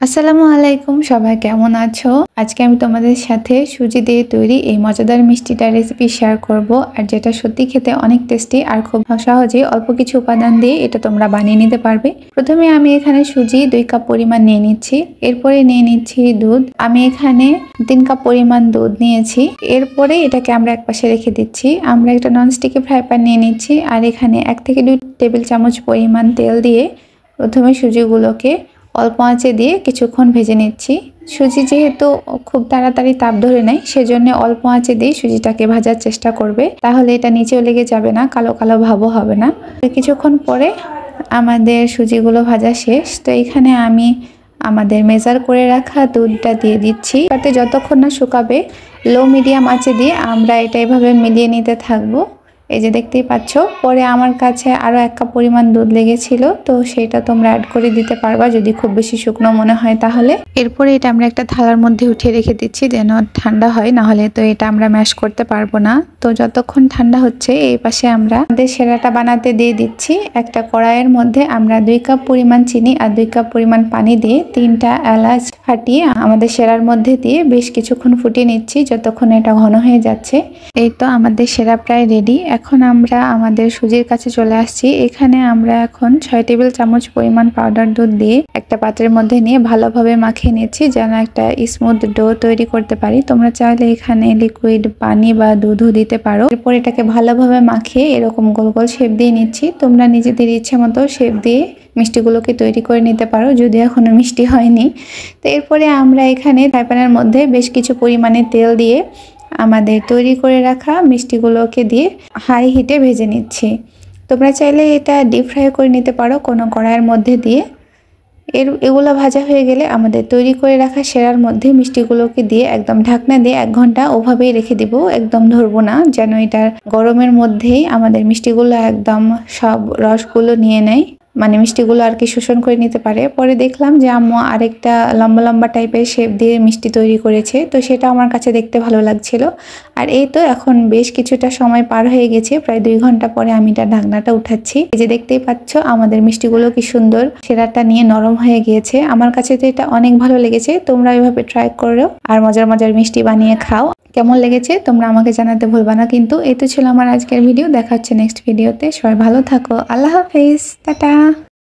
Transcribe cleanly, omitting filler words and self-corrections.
আসসালামু আলাইকুম, সবাই কেমন আছো? আজকে আমি তোমাদের সাথে সুজি দিয়ে তৈরি এই মজাদার মিষ্টিটা রেসিপি শেয়ার করব, আর যেটা সত্যি খেতে অনেক টেস্টি আর খুব সহজে অল্প কিছু উপাদান দিয়ে এটা তোমরা বানিয়ে নিতে পারবে। প্রথমে আমি এখানে সুজি 2 কাপ পরিমাণ নিয়ে নিচ্ছি। এরপরে নিয়ে নিচ্ছি দুধ। আমি এখানে 3 কাপ পরিমাণ দুধ নিয়েছি। এরপরে এটাকে আমরা একপাশে রেখে দিচ্ছি। আমরা একটা ননস্টিকি ফ্রাই প্যান নিয়ে নিচ্ছি, আর এখানে 1 থেকে 2 টেবিল চামচ পরিমাণ তেল দিয়ে প্রথমে সুজিগুলোকে অল্প আঁচে দিয়ে কিছুক্ষণ ভেজে নিচ্ছি। সুজি যেহেতু খুব তাড়াতাড়ি তাপ ধরে নেয়, সেজন্য অল্প আঁচে দিয়ে সুজিটাকে ভাজার চেষ্টা করবে, তাহলে এটা নিচেও লেগে যাবে না, কালো কালো ভাবও হবে না। কিছুক্ষণ পরে আমাদের সুজিগুলো ভাজা শেষ। তো এখানে আমি আমাদের মেজার করে রাখা দুধটা দিয়ে দিচ্ছি। তাতে যতক্ষণ না শুকাবে লো মিডিয়াম আঁচে দিয়ে আমরা এটা এভাবে মিলিয়ে নিতে থাকবো। এই যে দেখতেই পাচ্ছ, পরে আমার কাছে আরো 1 কাপ পরিমাণ দুধ লেগেছিল, তো সেটা তোমরা অ্যাড করে দিতে পারবা যদি খুব বেশি শুকনো মনে হয় তাহলে। এরপরে এটা আমরা একটা থালার মধ্যে উঠিয়ে রেখে দিচ্ছি যেন ঠান্ডা হয়, নাহলে তো এটা আমরা ম্যাশ করতে পারবো না। তো যতক্ষণ ঠান্ডা হচ্ছে এই পাশে আমরা আমাদের সেরাটা বানাতে দিয়ে দিচ্ছি। একটা কড়াইয়ের মধ্যে আমরা 2 কাপ পরিমাণ চিনি আর 2 কাপ পরিমাণ পানি দিয়ে 3টা এলাচ ফাটিয়ে আমাদের সেরার মধ্যে দিয়ে বেশ কিছুক্ষণ ফুটিয়ে নিচ্ছি যতক্ষণ এটা ঘন হয়ে যাচ্ছে। এই তো আমাদের সেরা প্রায় রেডি। এখন আমরা আমাদের সুজির কাছে চলে আসছি। এখানে আমরা এখন 6 টেবিল চামচ পরিমাণ পাউডার দুধ দিয়ে একটা পাত্রের মধ্যে নিয়ে ভালোভাবে মাখিয়ে নিচ্ছি যেন একটা স্মুথ ডো তৈরি করতে পারি। তোমরা চাইলে এখানে লিকুইড পানি বা দুধও দিতে পারো। এরপর এটাকে ভালোভাবে মাখিয়ে এরকম গোল গোল শেপ দিয়ে নিচ্ছি। তোমরা নিজেদের ইচ্ছে মতো শেপ দিয়ে মিষ্টিগুলোকে তৈরি করে নিতে পারো, যদি এখনো মিষ্টি হয়নি। তো এরপরে আমরা এখানে ফ্রাই প্যানের মধ্যে বেশ কিছু পরিমাণে তেল দিয়ে আমাদের তৈরি করে রাখা মিষ্টিগুলোকে দিয়ে হাই হিটে ভেজে নিচ্ছি। তোমরা চাইলে এটা ডিপ ফ্রাই করে নিতে পারো কোনো কড়াইয়ের মধ্যে দিয়ে। এগুলো ভাজা হয়ে গেলে আমাদের তৈরি করে রাখা সেরার মধ্যে মিষ্টিগুলোকে দিয়ে একদম ঢাকনা দিয়ে 1 ঘন্টা ওভাবেই রেখে দিব, একদম ধরবো না, যেন এটার গরমের মধ্যেই আমাদের মিষ্টিগুলো একদম সব রসগুলো নিয়ে নেয়, মানে মিষ্টিগুলো আর কি শোষণ করে নিতে পারে। পরে দেখলাম যে আম্মু আরেকটা লম্বা লম্বা টাইপের শেপ দিয়ে মিষ্টি তৈরি করেছে, তো সেটা আমার কাছে দেখতে ভালো লাগছিল। আর এই তো এখন বেশ কিছুটা সময় পার হয়ে গেছে, প্রায় 2 ঘন্টা পরে আমি এটা ঢাকনাটা উঠাচ্ছি। এই যে দেখতেই পাচ্ছ আমাদের মিষ্টিগুলো কি সুন্দর সেরাটা নিয়ে নরম হয়ে গিয়েছে। আমার কাছে তো এটা অনেক ভালো লেগেছে। তোমরা এভাবে ট্রাই করো আর মজার মজার মিষ্টি বানিয়ে খাও। কেমন লেগেছে তোমরা আমাকে জানাতে ভুলবা না কিন্তু। এই তো ছিল আমার আজকের ভিডিও। দেখা হচ্ছে নেক্সট ভিডিওতে। সবাই ভালো থাকো। আল্লাহ হাফেজ, টাটা।